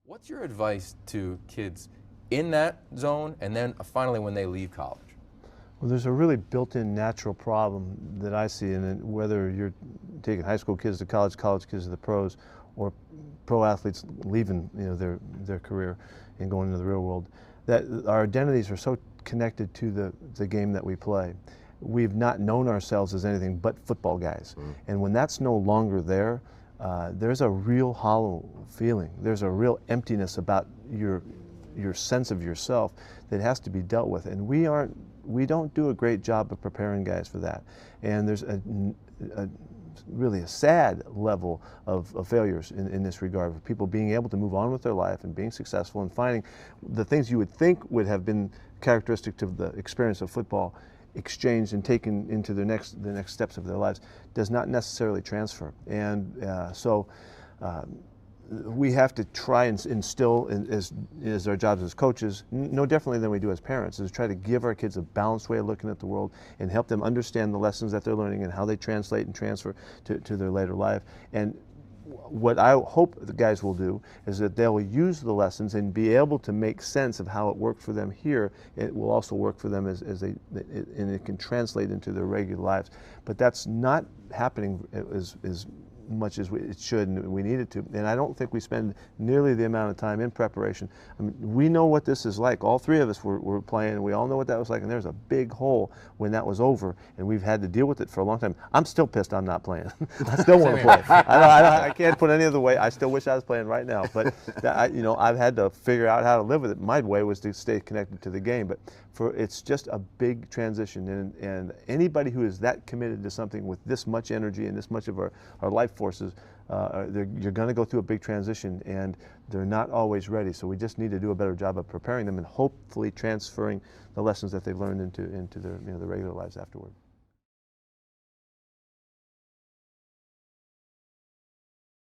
What's your advice to kids in that zone and then finally when they leave college? Well, there's a really built-in natural problem that I see, and whether you're taking high school kids to college, college kids to the pros, or pro athletes leaving their career and going into the real world, that our identities are so connected to the game that we play. We've not known ourselves as anything but football guys. And when that's no longer there, there's a real hollow feeling. There's a real emptiness about your sense of yourself that has to be dealt with. And we don't do a great job of preparing guys for that. And there's really a sad level of failures in this regard, of people being able to move on with their life and being successful and finding the things you would think would have been characteristic of the experience of football exchanged and taken into the next steps of their lives does not necessarily transfer. And so we have to try and instill, as our jobs as coaches, no differently than we do as parents, is try to give our kids a balanced way of looking at the world and help them understand the lessons that they're learning and how they translate and transfer to their later life. And what I hope the guys will do is that they'll use the lessons and be able to make sense of how it worked for them here. It will also work for them and it can translate into their regular lives. But that's not happening as much as it should and we need it to. And I don't think we spend nearly the amount of time in preparation. I mean, we know what this is like. All three of us were playing, and we all know what that was like. And there's a big hole when that was over, and we've had to deal with it for a long time. I'm still pissed I'm not playing. I still want to play. I can't put any other way. I still wish I was playing right now. But I've had to figure out how to live with it. My way was to stay connected to the game. But it's just a big transition, and anybody who is that committed to something with this much energy and this much of our life forces, you're going to go through a big transition, and they're not always ready. So we just need to do a better job of preparing them and hopefully transferring the lessons that they've learned into their their regular lives afterward.